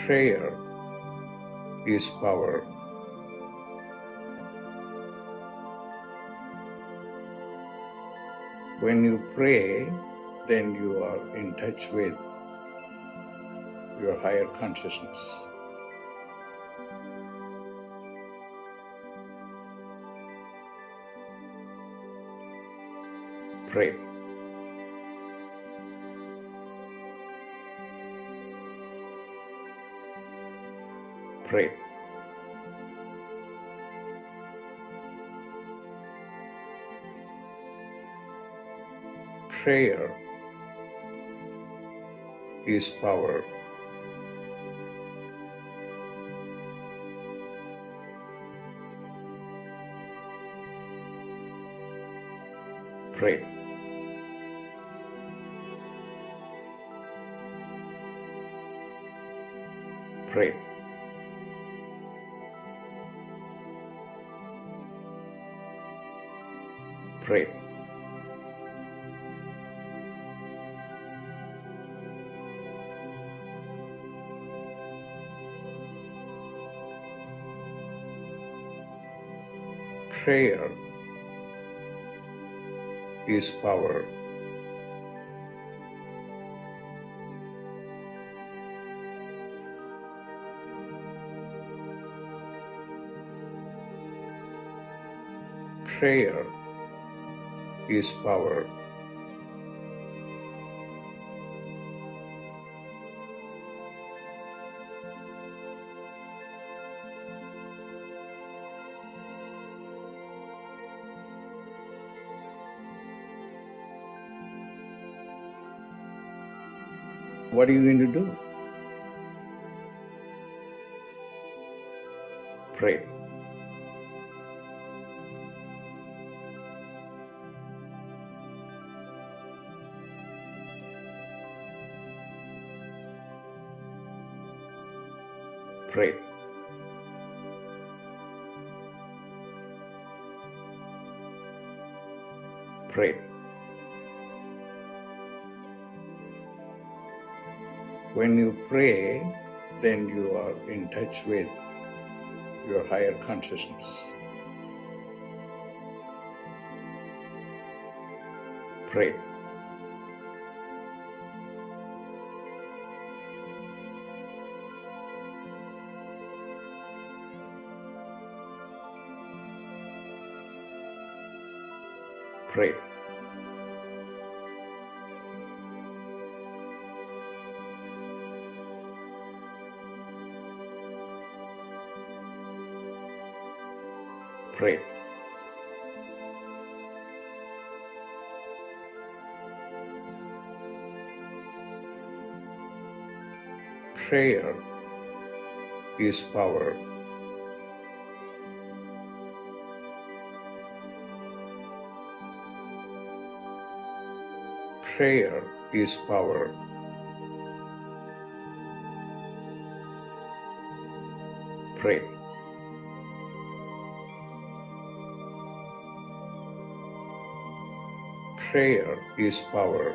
Prayer is power. When you pray, then you are in touch with your higher consciousness. Pray. Pray. Prayer is power. Pray. Pray. Pray. Prayer is power. Prayer is power. What are you going to do? Pray. Pray. Pray. When you pray, then you are in touch with your higher consciousness. Pray. Pray. Pray. Prayer is power. Prayer is power. Pray. Prayer is power.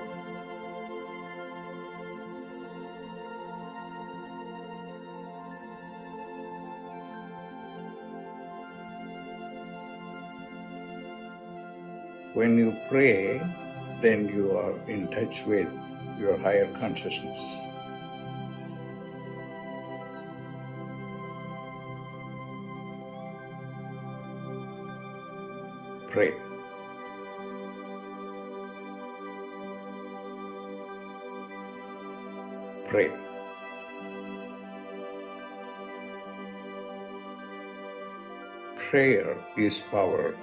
When you pray, then you are in touch with your higher consciousness. Pray. Pray. Prayer is power.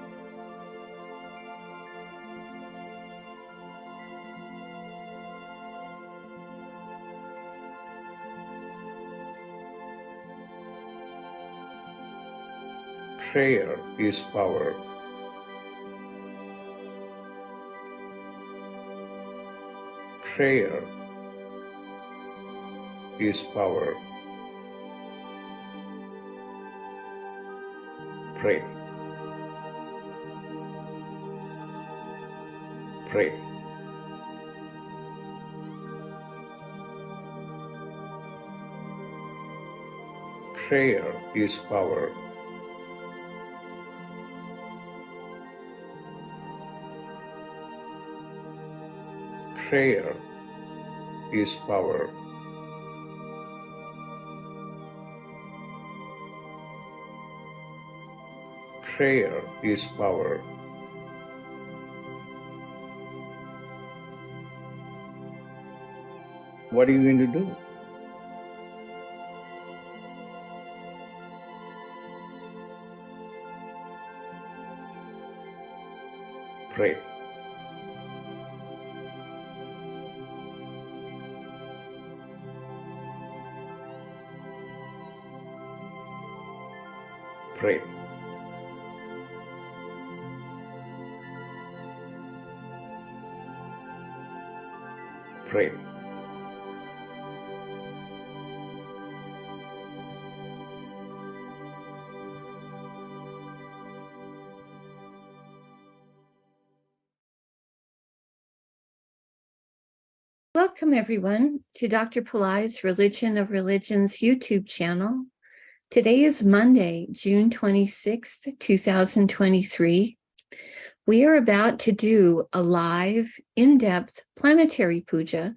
Prayer is power. Prayer is power. Pray. Pray. Prayer is power. Prayer is power. Prayer is power. What are you going to do? Pray. Pray. Pray. Welcome, everyone, to Dr. Pillai's Religion of Religions YouTube channel. Today is Monday, June 26th, 2023. We are about to do a live, in-depth planetary puja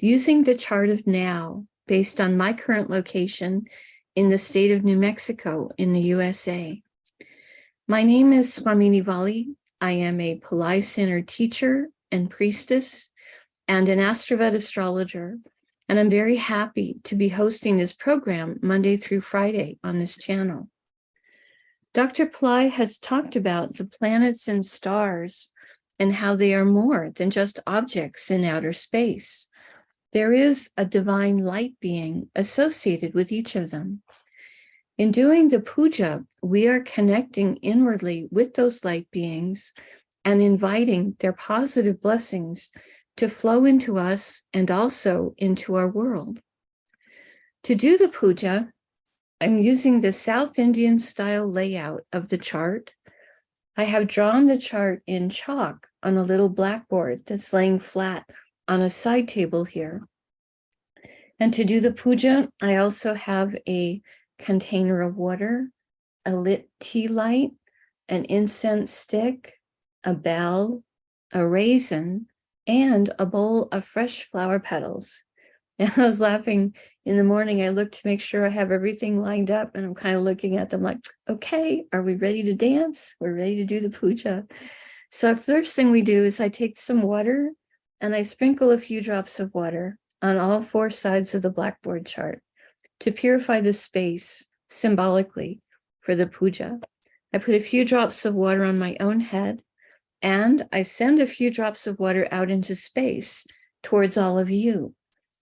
using the chart of now based on my current location in the state of New Mexico in the USA. My name is Swamini Valli. I am a Pillai Center teacher and priestess and an AstroVed astrologer, and I'm very happy to be hosting this program Monday through Friday on this channel. Dr. Pillai has talked about the planets and stars and how they are more than just objects in outer space. There is a divine light being associated with each of them. In doing the puja, we are connecting inwardly with those light beings and inviting their positive blessings to flow into us and also into our world. To do the puja, I'm using the South Indian style layout of the chart. I have drawn the chart in chalk on a little blackboard that's laying flat on a side table here. And to do the puja, I also have a container of water, a lit tea light, an incense stick, a bell, a raisin, and a bowl of fresh flower petals. And I was laughing in the morning. I looked to make sure I have everything lined up, and I'm kind of looking at them like, okay, are we ready to dance? We're ready to do the puja. So first thing we do is I take some water and I sprinkle a few drops of water on all four sides of the blackboard chart to purify the space symbolically for the puja. I put a few drops of water on my own head, and I send a few drops of water out into space towards all of you,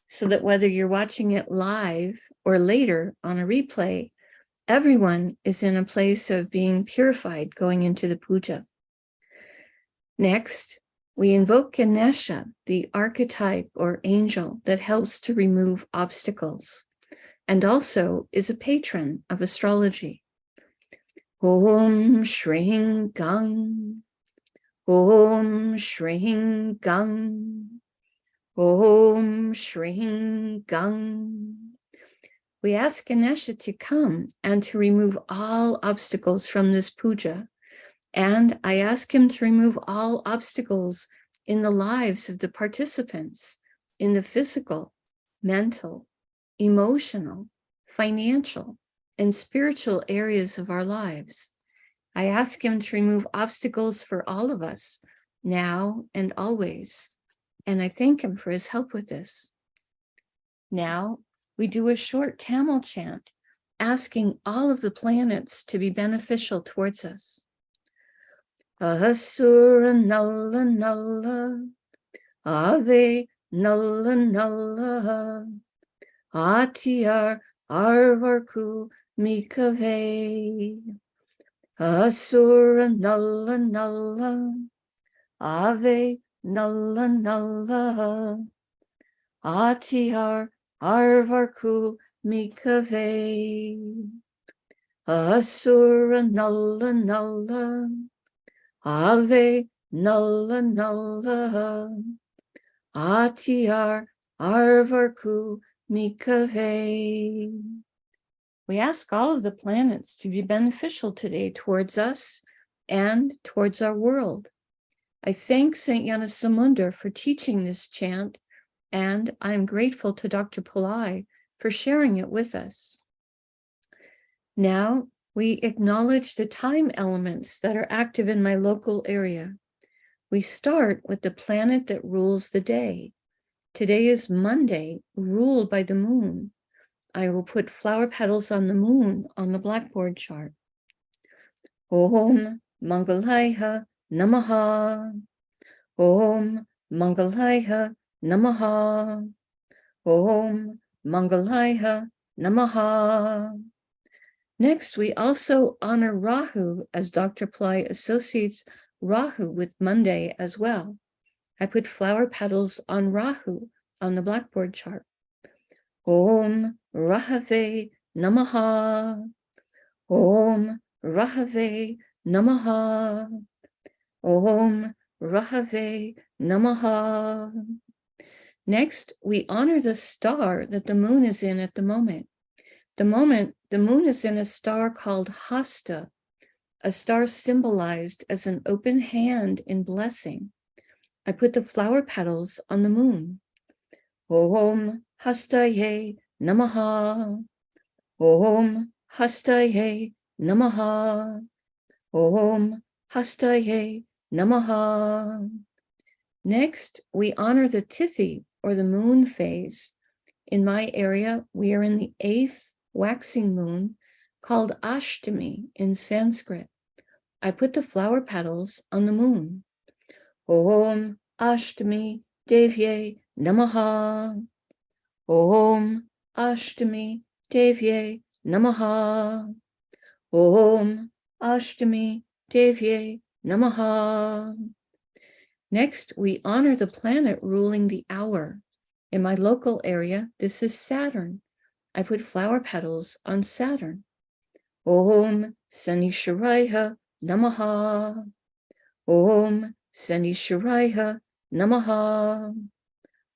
so that whether you're watching it live or later on a replay, everyone is in a place of being purified going into the puja. Next, we invoke Ganesha, the archetype or angel that helps to remove obstacles, and also is a patron of astrology. Om Shring Gang. Om Shring Gang. Om Shring Gang. We ask Ganesha to come and to remove all obstacles from this puja. And I ask him to remove all obstacles in the lives of the participants, in the physical, mental, emotional, financial, and spiritual areas of our lives. I ask him to remove obstacles for all of us, now and always. And I thank him for his help with this. Now we do a short Tamil chant, asking all of the planets to be beneficial towards us. Asura Nalla Nalla, Ave Nalla Nalla, Atiyar Arvarku Mikave. Asura Nalla Nalla, Ave Nalla Nalla, Atiyar Arvarku Mikave. Asura Nalla Nalla, Ave Nalla Nalla, Atiyar Arvarku Mikave. We ask all of the planets to be beneficial today towards us and towards our world. I thank St. Yanasamunda for teaching this chant, and I am grateful to Dr. Pillai for sharing it with us. Now, we acknowledge the time elements that are active in my local area. We start with the planet that rules the day. Today is Monday, ruled by the moon. I will put flower petals on the moon on the blackboard chart. Om Mangalaya Namaha. Om Mangalaya Namaha. Om Mangalaya Namaha. Next, we also honor Rahu, as Dr. Pillai associates Rahu with Monday as well. I put flower petals on Rahu on the blackboard chart. Om Rahave Namaha. Om Rahave Namaha. Om Rahave Namaha. Next, we honor the star that the moon is in at the moment. The moon is in a star called Hasta, a star symbolized as an open hand in blessing. I put the flower petals on the moon. Om Hastaye Namaha. Om Hastaye Namaha. Om Hastaye Namaha. Next, we honor the Tithi, or the moon phase. In my area, we are in the 8th waxing moon, called Ashtami in Sanskrit. I put the flower petals on the moon. Om Ashtami Devye Namaha. Om Ashtami Devye Namaha. Om Ashtami Devye Namaha. Next, we honor the planet ruling the hour. In my local area, this is Saturn. I put flower petals on Saturn. Om Sanisharaya Namaha. Om Sanisharaya Namaha.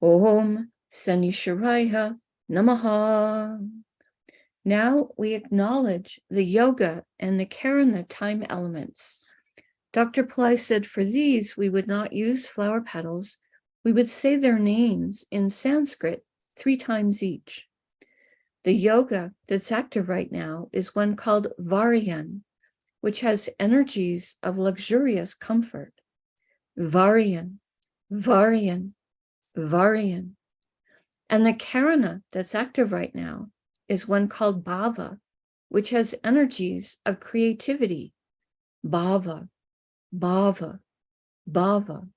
Om Sanisharaya Namaha. Now we acknowledge the yoga and the karana time elements. Dr. Pillai said for these, we would not use flower petals. We would say their names in Sanskrit 3 times each. The yoga that's active right now is one called Varian, which has energies of luxurious comfort. Varian, Varian, Varian. And the karana that's active right now is one called Bhava, which has energies of creativity. Bhava, Bhava, Bhava.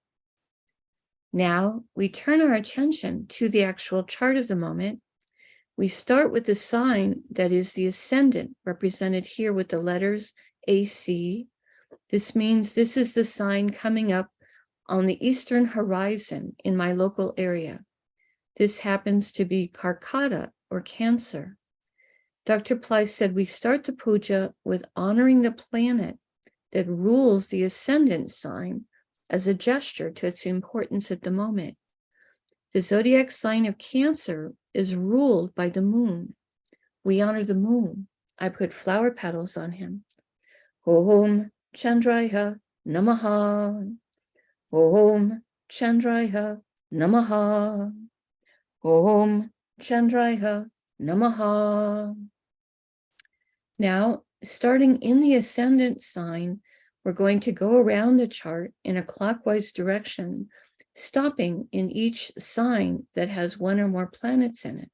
Now we turn our attention to the actual chart of the moment. We start with the sign that is the ascendant, represented here with the letters AC. This means this is the sign coming up on the eastern horizon in my local area. This happens to be Karkata, or Cancer. Dr. Pillai said we start the puja with honoring the planet that rules the ascendant sign as a gesture to its importance at the moment. The zodiac sign of Cancer is ruled by the moon. We honor the moon. I put flower petals on him. Om Chandraya Namaha. Om Chandraya Namaha. Om Chandraya Namaha. Now, starting in the ascendant sign, we're going to go around the chart in a clockwise direction, stopping in each sign that has 1 or more planets in it.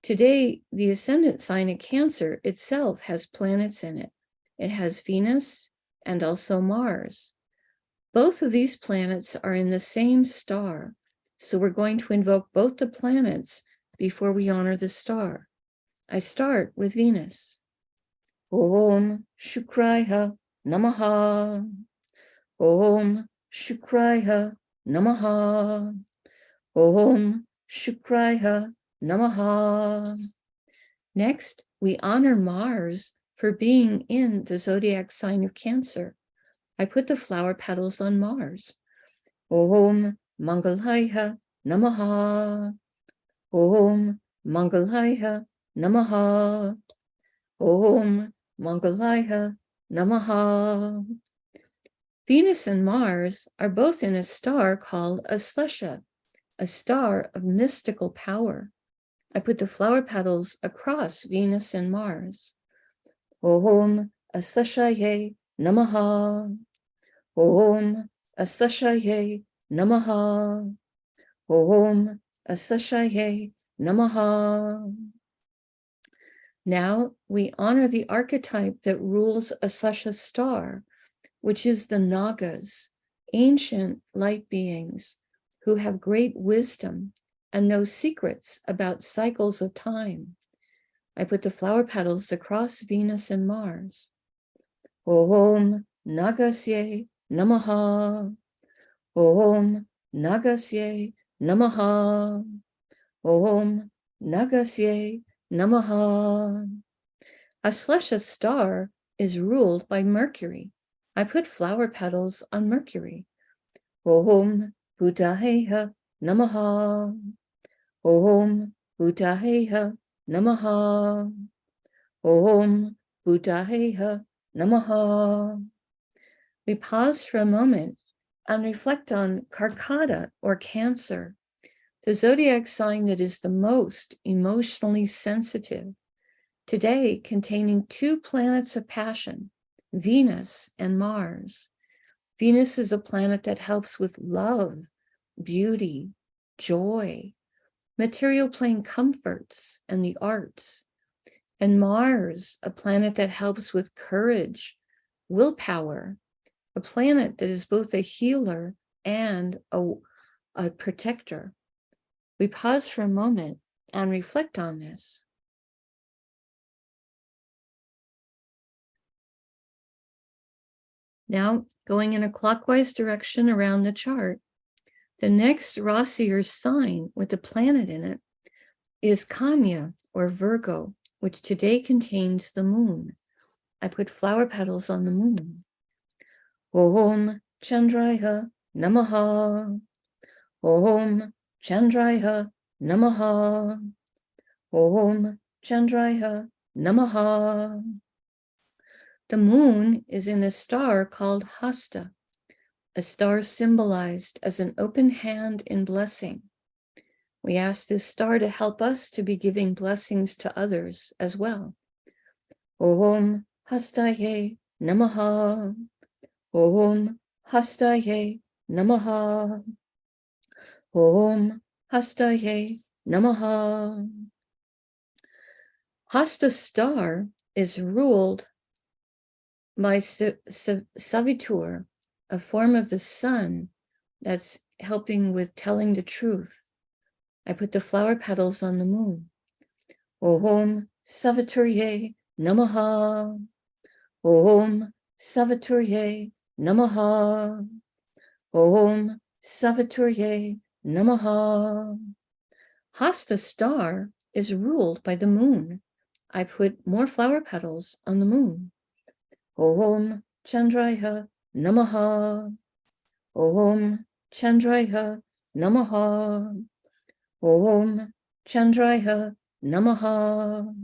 Today, the ascendant sign of Cancer itself has planets in it. It has Venus and also Mars. Both of these planets are in the same star, so we're going to invoke both the planets before we honor the star. I start with Venus. Om Shukraya Namaha. Om Shukraya Namaha. Om Shukraya Namaha. Next, we honor Mars for being in the zodiac sign of Cancer. I put the flower petals on Mars. Om Mangalaya Namaha. Om Mangalaya Namaha. Om Mangalaya Namaha. Venus and Mars are both in a star called Aslesha, a star of mystical power. I put the flower petals across Venus and Mars. Om Asleshaye Namaha. Om Asleshaye Namaha. Om Asleshaye Namaha. Now we honor the archetype that rules Aslesha star, which is the Nagas, ancient light beings who have great wisdom and know secrets about cycles of time. I put the flower petals across Venus and Mars. Om Nagasye Namaha. Om Nagasye Namaha. Om Nagasye Namaha. Aslesha star is ruled by Mercury. I put flower petals on Mercury. Om Buddhaheha Namaha. Om Buddhaheha Namaha. Om Buddhaheha Namaha. We pause for a moment and reflect on Karkata or Cancer, the zodiac sign that is the most emotionally sensitive, today containing two planets of passion, Venus and Mars. Venus is a planet that helps with love, beauty, joy, material plane comforts, and the arts. And Mars, a planet that helps with courage, willpower, a planet that is both a healer and a protector. We pause for a moment and reflect on this. Now, going in a clockwise direction around the chart, the next Rasi or sign with the planet in it is Kanya or Virgo, which today contains the moon. I put flower petals on the moon. Om Chandraya Namaha. Om Chandraya Namaha. Om Chandraya Namaha. The moon is in a star called Hasta, a star symbolized as an open hand in blessing. We ask this star to help us to be giving blessings to others as well. Om Hastaye Namaha. Om Hastaye Namaha. Om Hastaye Namaha. Hasta star is ruled by Savitur, a form of the sun that's helping with telling the truth. I put the flower petals on the moon. Om Saviturye Namaha. Om Saviturye Namaha. Om Saviturye Namaha. Hasta star is ruled by the moon. I put more flower petals on the moon. Om Chandraya Namaha. Om Chandraya Namaha. Om Chandraya Namaha.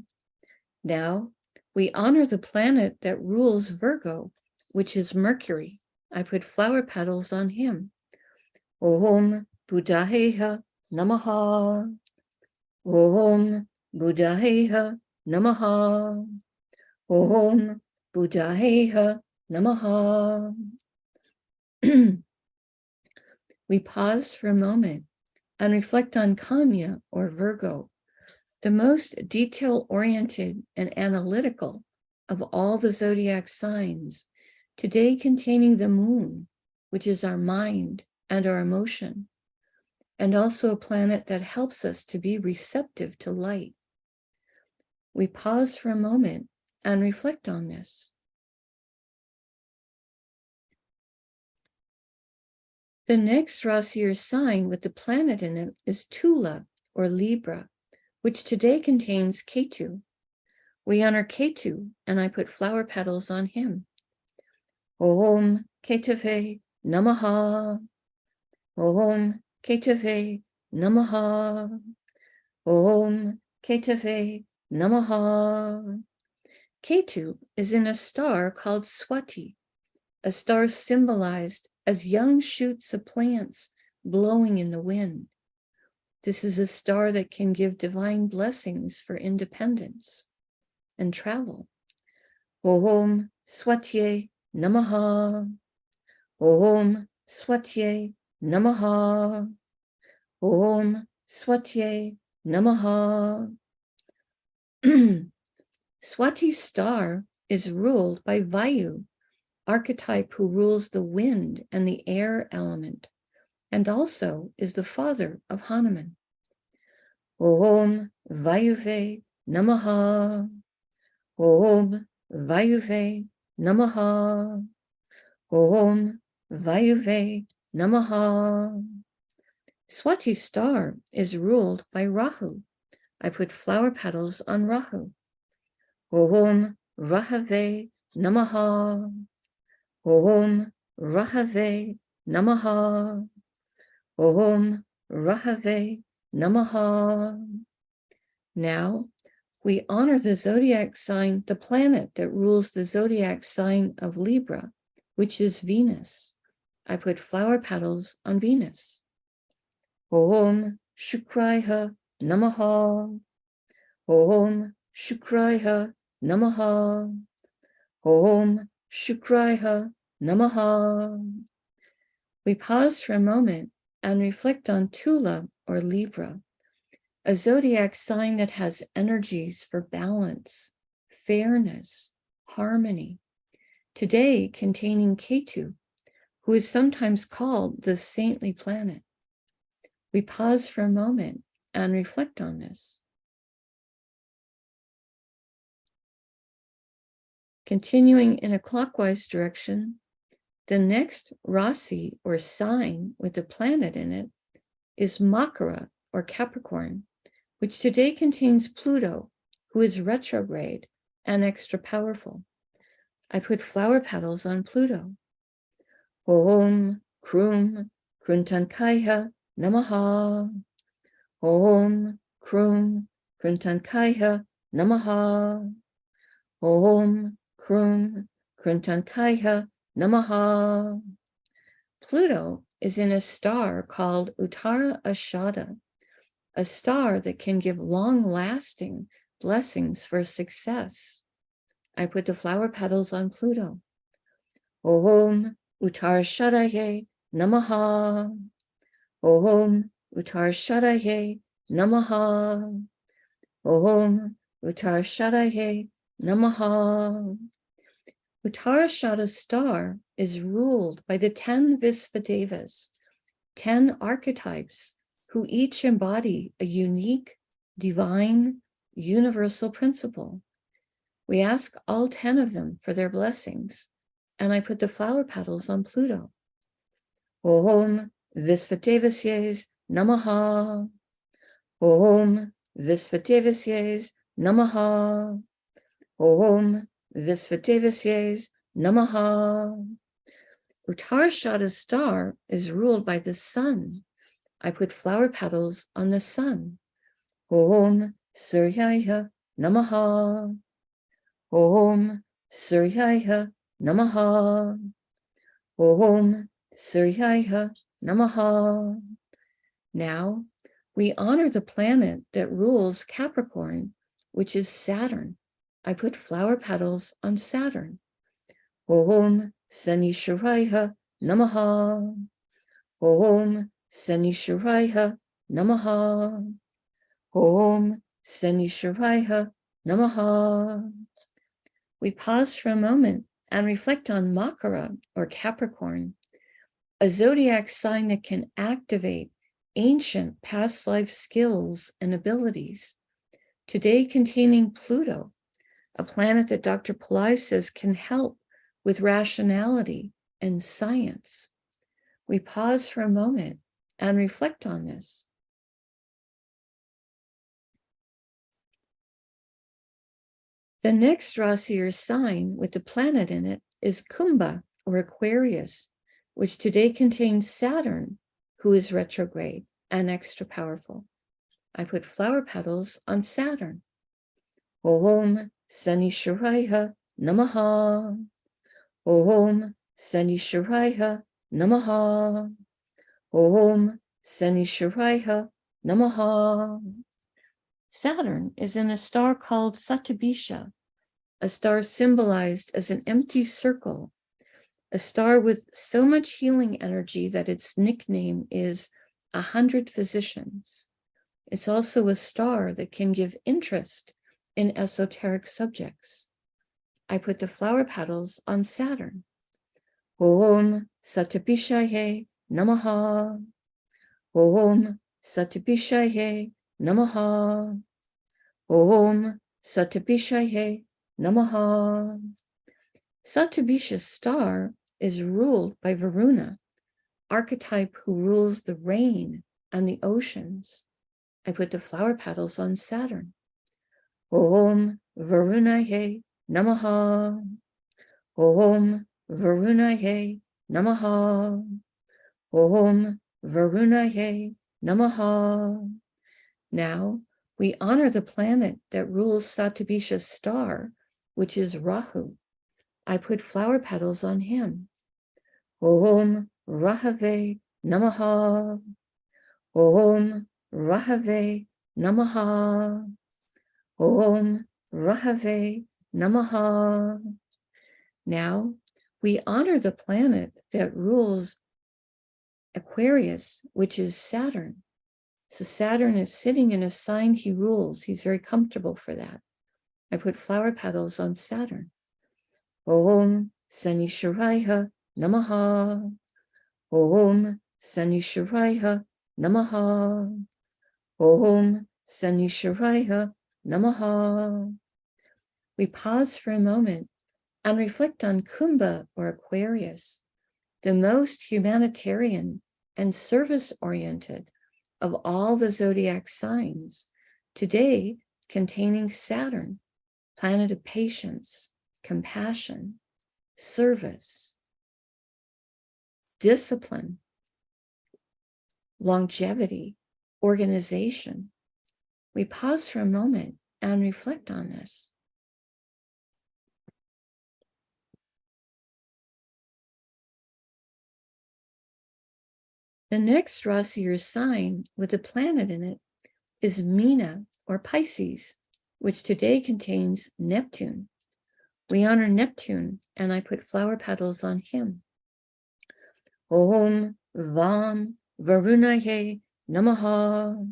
Now we honor the planet that rules Virgo, which is Mercury. I put flower petals on him. Om Buddhaheha Namaha. Om Buddhaheha Namaha. Om Buddhaheha Namaha. We pause for a moment and reflect on Kanya or Virgo, the most detail-oriented and analytical of all the zodiac signs, today containing the moon, which is our mind and our emotion, and also a planet that helps us to be receptive to light. We pause for a moment and reflect on this. The next Rasi or sign with the planet in it is Tula or Libra, which today contains Ketu. We honor Ketu, and I put flower petals on him. Om Ketave Namaha. Om Ketave Namaha. Om Ketave Namaha. Ketu is in a star called Swati, a star symbolized as young shoots of plants blowing in the wind. This is a star that can give divine blessings for independence and travel. Om Swatye Namaha. Om Swatye Namaha. Om Swatye Namaha. Swati star is ruled by Vayu, archetype who rules the wind and the air element, and also is the father of Hanuman. Om Vayuve Namaha. Om Vayuve Namaha. Om Vayuve Namaha. Swati star is ruled by Rahu. I put flower petals on Rahu. Om Rahave Namaha. Om Rahave Namaha. Om Rahave Namaha. Now we honor the zodiac sign, the planet that rules the zodiac sign of Libra, which is Venus. I put flower petals on Venus. Om Shukraya Namaha. Om Shukraya Namaha. Om Shukraya Namaha. We pause for a moment and reflect on Tula or Libra, a zodiac sign that has energies for balance, fairness, harmony, today containing Ketu, who is sometimes called the saintly planet. We pause for a moment and reflect on this. Continuing in a clockwise direction, the next Rasi or sign with a planet in it is Makara or Capricorn, which today contains Pluto, who is retrograde and extra powerful. I put flower petals on Pluto. Om Krum Kruntankaya Namaha. Om Krum Kruntankaya Namaha. Om Krum Kruntankaya Namaha. Pluto is in a star called Uttara Ashada, a star that can give long-lasting blessings for success. I put the flower petals on Pluto. Om Uttara Shadaye Namaha. Om Uttara Shadaye Namaha. Om Uttara Shadaye Namaha. Uttarashada star is ruled by the 10 Visvadevas, 10 archetypes who each embody a unique, divine, universal principle. We ask all 10 of them for their blessings, and I put the flower petals on Pluto. Om Visvadevasyes Namaha. Om Visvadevasyes Namaha. Om Visvadevasyes Namaha. Uttarashada star is ruled by the sun. I put flower petals on the sun. Om Suryaya Namaha. Om Suryaya Namaha. Om Suryaya Namaha. Now we honor the planet that rules Capricorn, which is Saturn. I put flower petals on Saturn. Om Sanisharaya Namaha. Om Sanisharaya Namaha. Om Sanisharaya Namaha. We pause for a moment and reflect on Makara or Capricorn, a zodiac sign that can activate ancient past life skills and abilities, today containing Pluto, a planet that Dr. Pillai says can help with rationality and science. We pause for a moment and reflect on this. The next Rasi or sign with the planet in it is Kumbha or Aquarius, which today contains Saturn, who is retrograde and extra powerful. I put flower petals on Saturn. Om Sanisharaya Namaha. Om Sanisharaya Namaha. Om Sanisharaya Namaha. Saturn is in a star called Satyabisha, a star symbolized as an empty circle, a star with so much healing energy that its nickname is 100 Physicians. It's also a star that can give interest in esoteric subjects. I put the flower petals on Saturn. Om Satyabishaye Namaha. Om Satyabishaye Namaha. Om Satyabishaye Namaha. Satyabisha's star is ruled by Varuna, archetype who rules the rain and the oceans. I put the flower petals on Saturn. Om Varunaye Namaha. Om Varunaye Namaha. Om Varunaye Namaha. Now we honor the planet that rules Satyabisha's star, which is Rahu. I put flower petals on him. Om Rahave Namaha. Om Rahave Namaha. Om Rahave Namaha. Now we honor the planet that rules Aquarius, which is Saturn. So Saturn is sitting in a sign he rules. He's very comfortable for that. I put flower petals on Saturn. Om Sanisharaya Namaha. Om Sanisharaya Namaha. Om Sanisharaya Namaha. We pause for a moment and reflect on Kumbha or Aquarius, the most humanitarian and service-oriented of all the zodiac signs, today containing Saturn, planet of patience, compassion, service, discipline, longevity, organization. We pause for a moment and reflect on this. The next Rasi or sign with a planet in it is Meena or Pisces, which today contains Neptune. We honor Neptune, and I put flower petals on him. Om Vam Varunaye Namaha.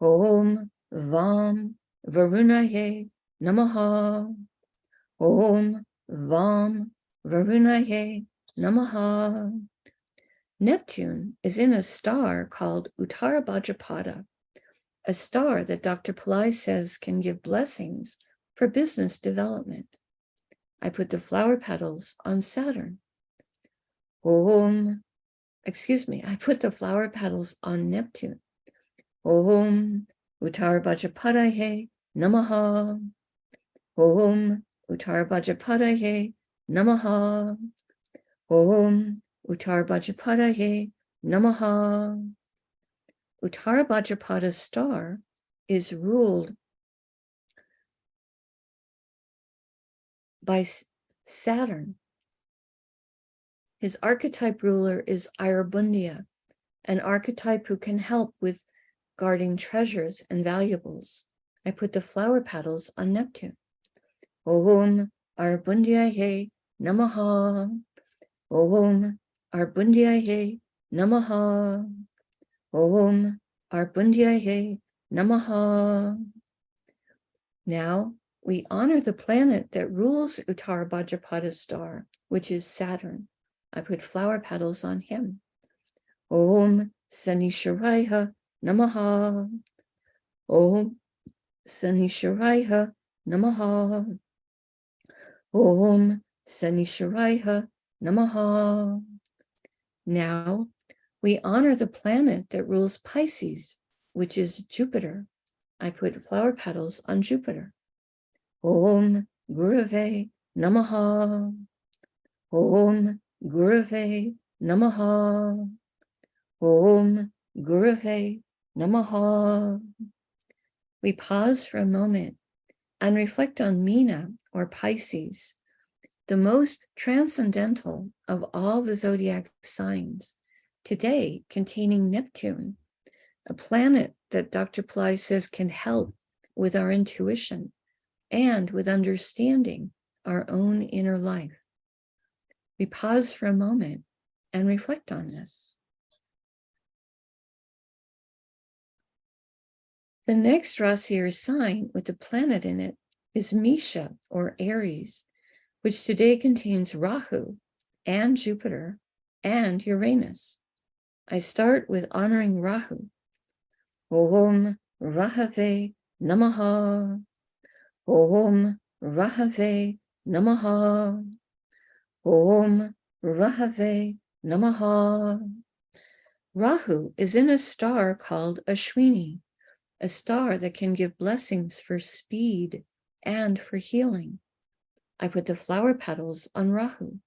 Om Vam Varunaye Namaha. Om Vam Varunaye Namaha. Neptune is in a star called Uttara Bhadrapada, a star that Dr. Pillai says can give blessings for business development. I put the flower petals on Saturn. I put the flower petals on Neptune. Om Uttara Bhadrapadaye Namaha. Om Uttara Bhadrapadaye Namaha. Om Uttara Bhadrapadaye Namaha. Uttara Bhadrapada star is ruled by Saturn. His archetype ruler is Ayurabundia, an archetype who can help with guarding treasures and valuables. I put the flower petals on Neptune. Om Ayurabundiaye Namaha. Om Ayurabundiaye Namaha. Om Ayurabundiaye Namaha. Now we honor the planet that rules Uttara Bhadrapada star, which is Saturn. I put flower petals on him. Om Sanisharaya Namaha. Om Sanisharaya Namaha. Om Sanisharaya Namaha. Now we honor the planet that rules Pisces, which is Jupiter. I put flower petals on Jupiter. Om Gurave Namaha. Om Gurave Namaha. Om Gurave Namaha. We pause for a moment and reflect on Mina or Pisces, the most transcendental of all the zodiac signs, today containing Neptune, a planet that Dr. Pillai says can help with our intuition and with understanding our own inner life. We pause for a moment and reflect on this. The next Rasi or sign with a planet in it is Misha or Aries, which today contains Rahu and Jupiter and Uranus. I start with honoring Rahu. Om Rahave Namaha. Om Rahave Namaha. Om Rahave Namaha. Rahu is in a star called Ashwini, a star that can give blessings for speed and for healing. I put the flower petals on Rahu.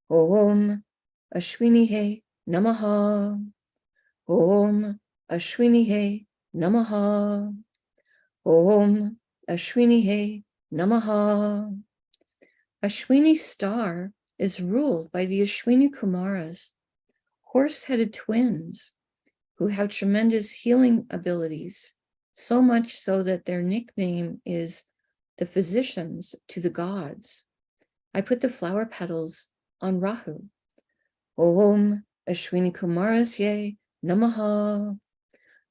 Om Ashwini Namaha. Om Ashwini Namaha. Om Ashwini Namaha. Ashwini star is ruled by the Ashwini Kumaras, horse-headed twins who have tremendous healing abilities, so much so that their nickname is the physicians to the gods. I put the flower petals on Rahu. Om Ashwini Kumarasye Namaha.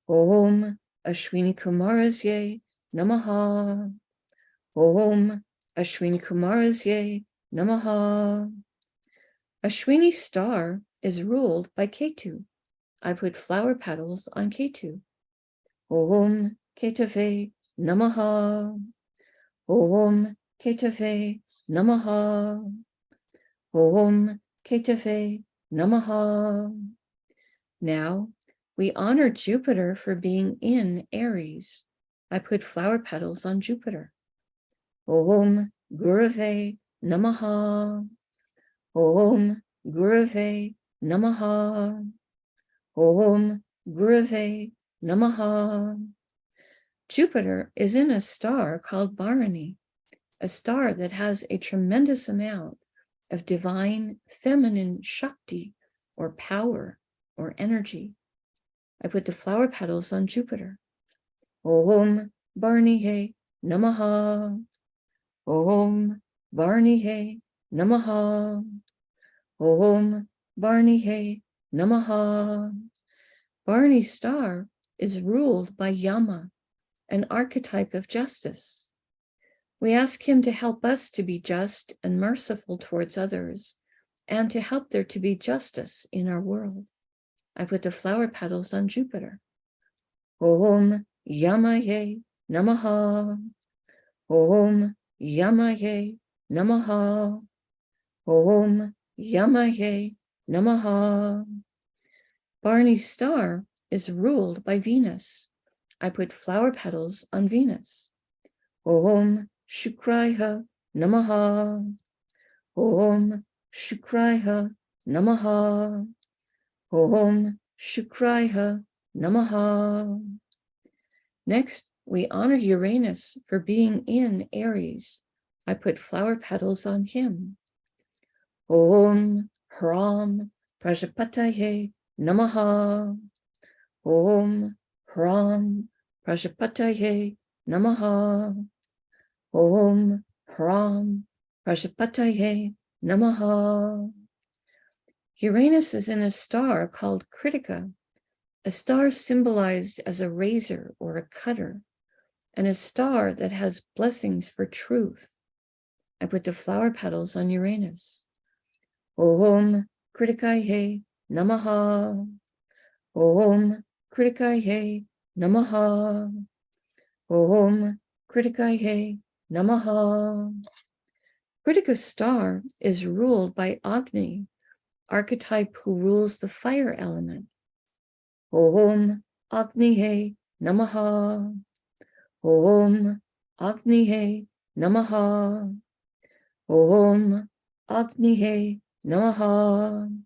Om Ashwini Kumarasye Namaha. Om Ashwini Kumarasye Namaha. Ashwini star is ruled by Ketu. I put flower petals on Ketu. Om Ketave Namaha. Om Ketave Namaha. Om Ketave Namaha. Now we honor Jupiter for being in Aries. I put flower petals on Jupiter. Om Gurave Namaha. Om Gurave Namaha. Om Gurave Namaha. Jupiter is in a star called Bharani, a star that has a tremendous amount of divine feminine Shakti or power or energy. I put the flower petals on Jupiter. Om Bharani Namaha. Om Bharani Namaha. Om Bharani Namaha. Bharani star is ruled by Yama, an archetype of justice. We ask him to help us to be just and merciful towards others, and to help there to be justice in our world. I put the flower petals on Jupiter. Om Yamaye Namaha. Om Yamaye Namaha. Om Yamaye Namaha. Bharani star is ruled by Venus. I put flower petals on Venus. Om Shukraya Namaha. Om Shukraya Namaha. Om Shukraya Namaha. Next, we honor Uranus for being in Aries. I put flower petals on him. Om Hram Prajapataye Namaha. Om Hram Prajapataye Namaha. Om Hram Prajapataye Namaha. Uranus is in a star called Kritika, a star symbolized as a razor or a cutter, and a star that has blessings for truth. I put the flower petals on Uranus. Om Kritikaye Namaha. Om Kritikaye Namaha. Om Kritikaye Namaha. Kritika star is ruled by Agni, archetype who rules the fire element. Om Agnihe Namaha. Om Agnihe Namaha. Om Agnihe Namaha.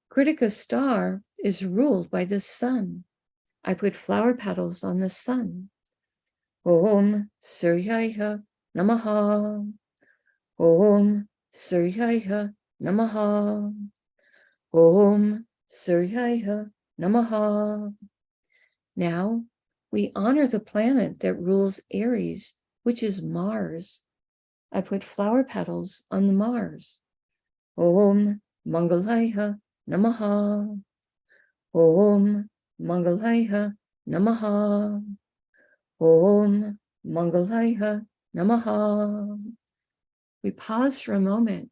Kritika star is ruled by the sun. I put flower petals on the sun. Om Suryaya Namaha. Om Suryaya Namaha. Om Suryaya Namaha. Now we honor the planet that rules Aries, which is Mars. I put flower petals on the Mars. Om Mangalaya Namaha. Om Mangalaya Namaha. Om Mangalaya Namaha. We pause for a moment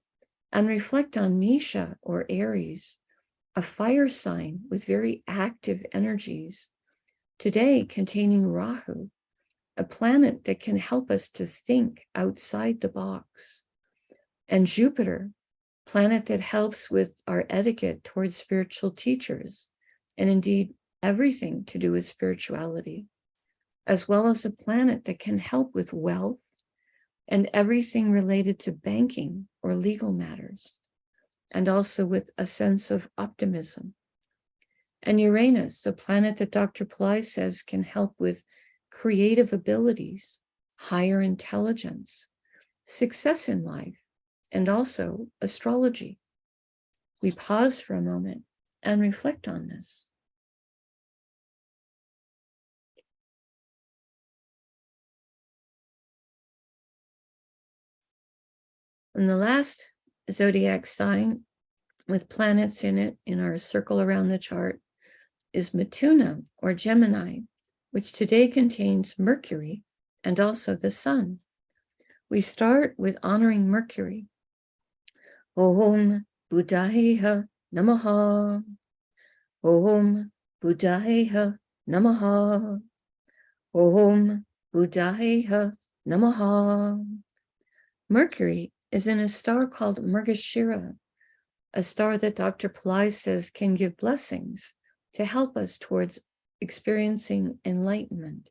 and reflect on Misha or Aries, a fire sign with very active energies, today containing Rahu, a planet that can help us to think outside the box, and Jupiter, planet that helps with our etiquette towards spiritual teachers, and indeed everything to do with spirituality, as well as a planet that can help with wealth and everything related to banking or legal matters, and also with a sense of optimism. And Uranus, a planet that Dr. Pillai says can help with creative abilities, higher intelligence, success in life, and also astrology. We pause for a moment and reflect on this. And the last zodiac sign with planets in it in our circle around the chart is Mithuna or Gemini, which today contains Mercury and also the Sun. We start with honoring Mercury. Om Buddhaya Namaha. Om Buddhaya Namaha. Om Buddhaya Namaha. Mercury is in a star called Mrgashira, a star that Dr. Pillai says can give blessings to help us towards experiencing enlightenment,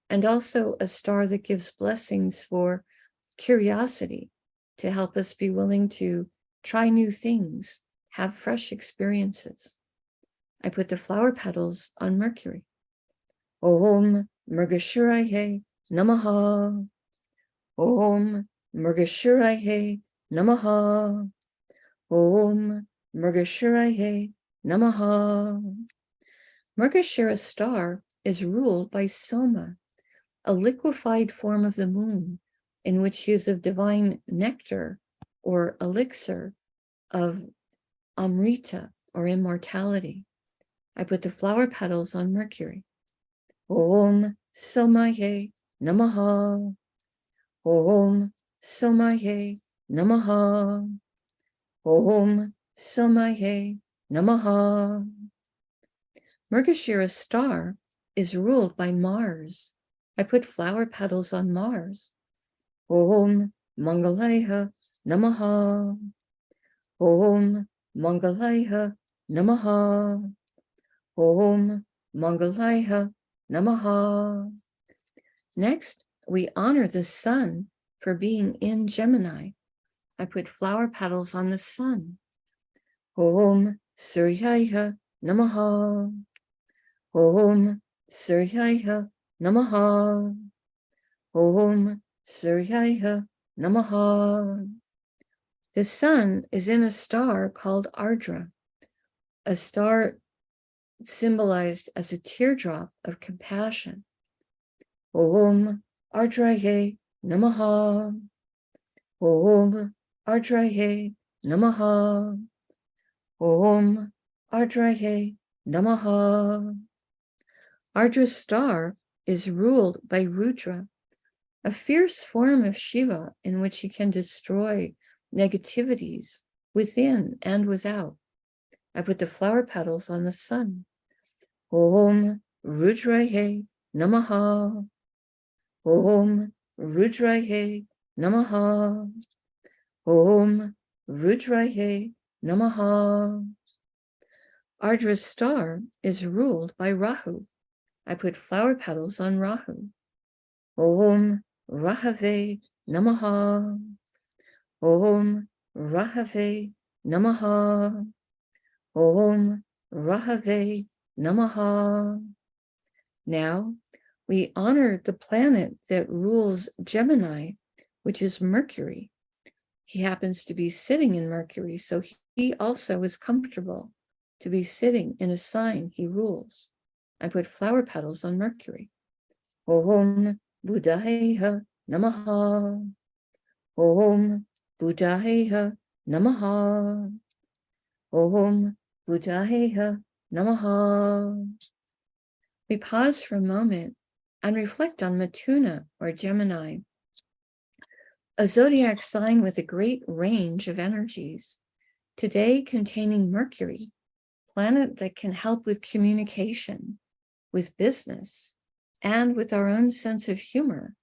and also a star that gives blessings for curiosity to help us be willing to try new things, have fresh experiences. I put the flower petals on Mercury. Om Mrgashiraye Namaha. Om Mrgashiraye Namaha. Om Mrgashiraye Namaha. Mrgashira star is ruled by Soma, a liquefied form of the moon, in which he is of divine nectar or elixir of Amrita or immortality. I put the flower petals on Mercury. Om Somaye Namaha. Om Somaye Namaha. Om Somaye Namaha. Mrgashira star is ruled by Mars. I put flower petals on Mars. Om Mangalaya Namaha. Om Mangalaya Namaha. Om Mangalaya Namaha. Next, we honor the Sun for being in Gemini. I put flower petals on the Sun. Om Suryaya Namaha. Om Suryaya Namaha. Om Suryaya Namaha. The Sun is in a star called Ardra, a star symbolized as a teardrop of compassion. Om Ardraye Namaha. Om Ardraye Namaha. Om Ardraye Namaha. Ardra star is ruled by Rudra, a fierce form of Shiva in which he can destroy negativities within and without. I put the flower petals on the Sun. Om Rudraye Namaha. Om Rudraye Namaha. Om Rudraye Namaha. Ardra star is ruled by Rahu. I put flower petals on Rahu. Om Rahave Namaha. Om Rahave Namaha. Om Rahave Namaha. Now We honor the planet that rules Gemini, which is Mercury. He happens to be sitting in Mercury, so he also is comfortable to be sitting in a sign he rules. I put flower petals on Mercury. Om Buddhaya Namaha. Om Buddhaya Namaha. Om Buddhaya Namaha. We pause for a moment and reflect on Matuna or Gemini, a zodiac sign with a great range of energies, today containing Mercury, planet that can help with communication, with business, and with our own sense of humor,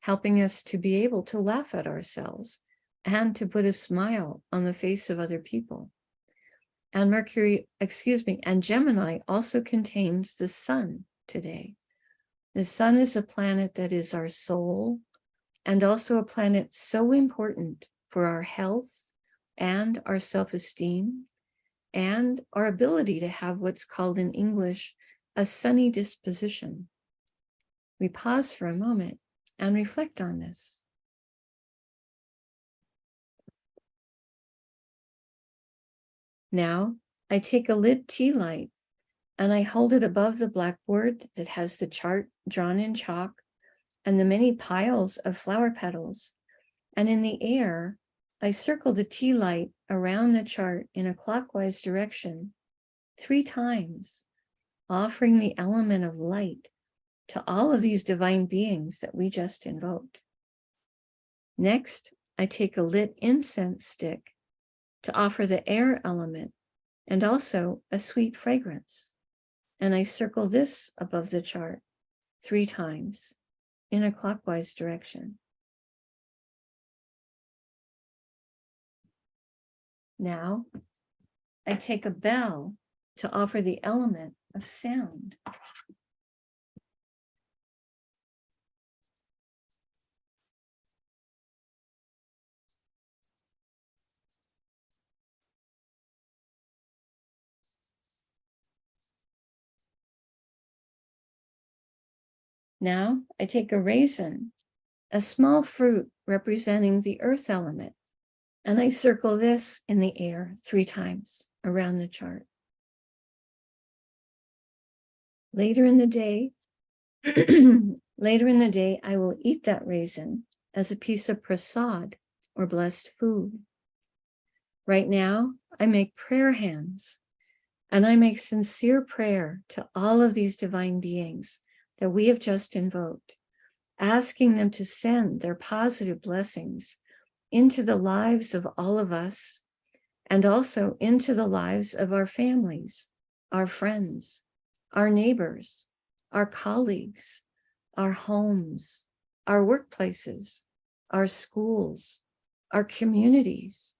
helping us to be able to laugh at ourselves and to put a smile on the face of other people. And and Gemini also contains the sun today. The sun is a planet that is our soul, and also a planet so important for our health and our self-esteem and our ability to have what's called in English a sunny disposition. We pause for a moment and reflect on this. Now, I take a lit tea light and I hold it above the blackboard that has the chart drawn in chalk and the many piles of flower petals. And in the air, I circle the tea light around the chart in a clockwise direction 3 times, offering the element of light to all of these divine beings that we just invoked. Next, I take a lit incense stick to offer the air element and also a sweet fragrance. And I circle this above the chart 3 times in a clockwise direction. Now, I take a bell to offer the element of sound. Now, I take a raisin, a small fruit representing the earth element, and I circle this in the air 3 times around the chart. Later in the day, I will eat that raisin as a piece of prasad or blessed food. Right now, I make prayer hands and I make sincere prayer to all of these divine beings that we have just invoked, asking them to send their positive blessings into the lives of all of us and also into the lives of our families, our friends, our neighbors, our colleagues, our homes, our workplaces, our schools, our communities,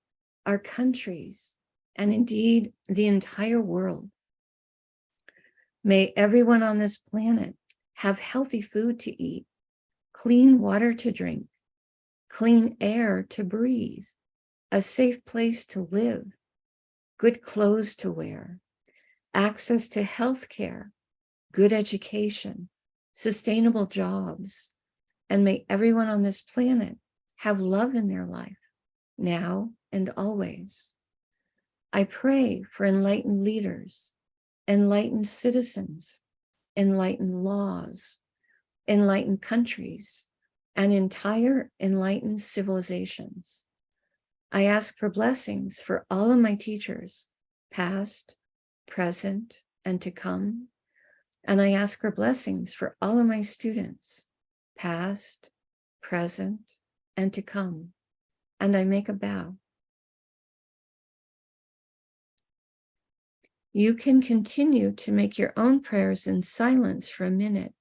our countries, and indeed the entire world. May everyone on this planet have healthy food to eat, clean water to drink, clean air to breathe, a safe place to live, good clothes to wear, access to health care, good education, sustainable jobs, and may everyone on this planet have love in their life, now and always. I pray for enlightened leaders, enlightened citizens, enlightened laws, enlightened countries, and entire enlightened civilizations. I ask for blessings for all of my teachers, past, present, and to come. And I ask for blessings for all of my students, past, present, and to come. And I make a bow. You can continue to make your own prayers in silence for a minute,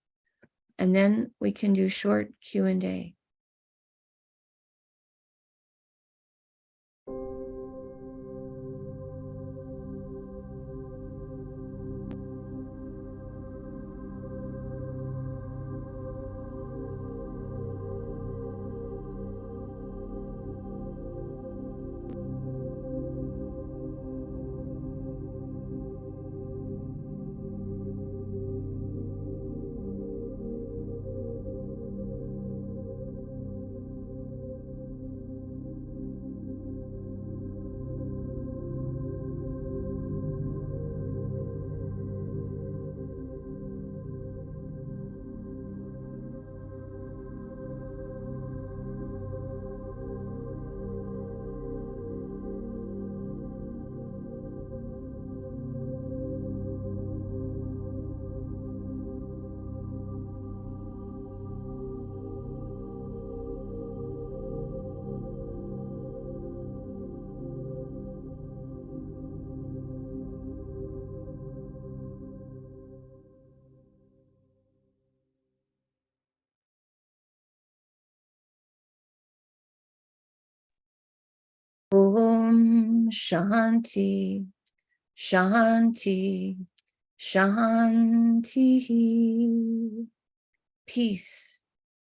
and then we can do short Q&A. Om Shanti, Shanti, Shanti. Peace,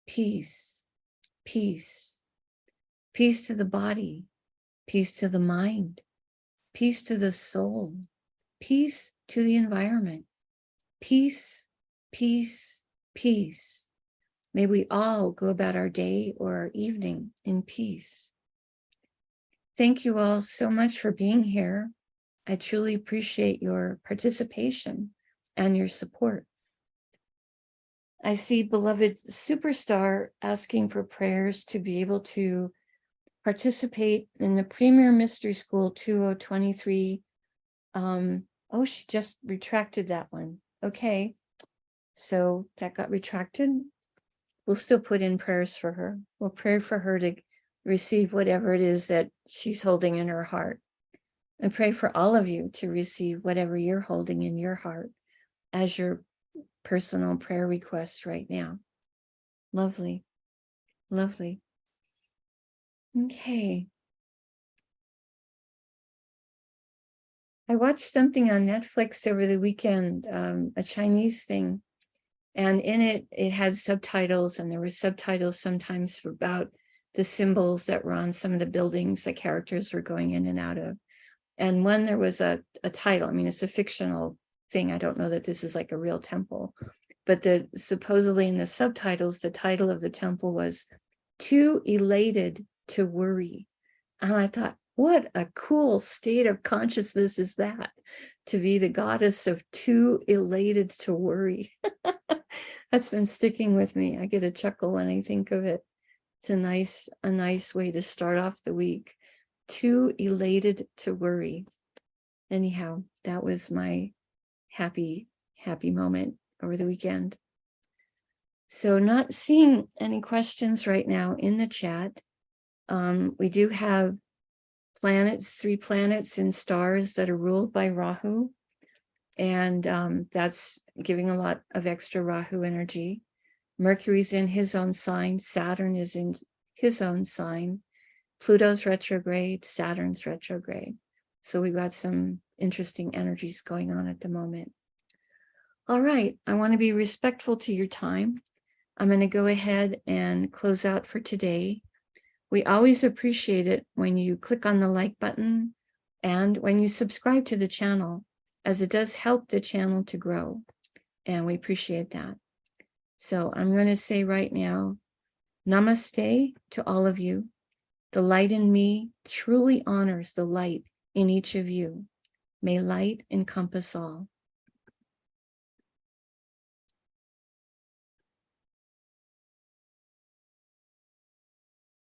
peace, peace. Peace to the body, peace to the mind, peace to the soul, peace to the environment. Peace, peace, peace. May we all go about our day or our evening in peace. Thank you all so much for being here. I truly appreciate your participation and your support. I see beloved Superstar asking for prayers to be able to participate in the Premier Mystery School 2023. Oh, she just retracted that one. Okay, so that got retracted. We'll still put in prayers for her. We'll pray for her to receive whatever it is that she's holding in her heart. And pray for all of you to receive whatever you're holding in your heart as your personal prayer requests right now. Lovely, lovely. Okay. I watched something on Netflix over the weekend, a Chinese thing, and in it, it had subtitles, and there were subtitles sometimes about the symbols that were on some of the buildings the characters were going in and out of. And when there was a title, I mean, it's a fictional thing. I don't know that this is like a real temple, but supposedly in the subtitles, the title of the temple was Too Elated to Worry. And I thought, what a cool state of consciousness is that, to be the goddess of too elated to worry. That's been sticking with me. I get a chuckle when I think of it. It's a nice way to start off the week. Too elated to worry. Anyhow, that was my happy moment over the weekend. So not seeing any questions right now in the chat. We do have planets, 3 planets and stars that are ruled by Rahu. And that's giving a lot of extra Rahu energy. Mercury's in his own sign. Saturn is in his own sign. Pluto's retrograde, Saturn's retrograde. So we've got some interesting energies going on at the moment. All right, I want to be respectful to your time. I'm going to go ahead and close out for today. We always appreciate it when you click on the like button and when you subscribe to the channel, as it does help the channel to grow, and we appreciate that. So I'm going to say right now, namaste to all of you. The light in me truly honors the light in each of you. May light encompass all.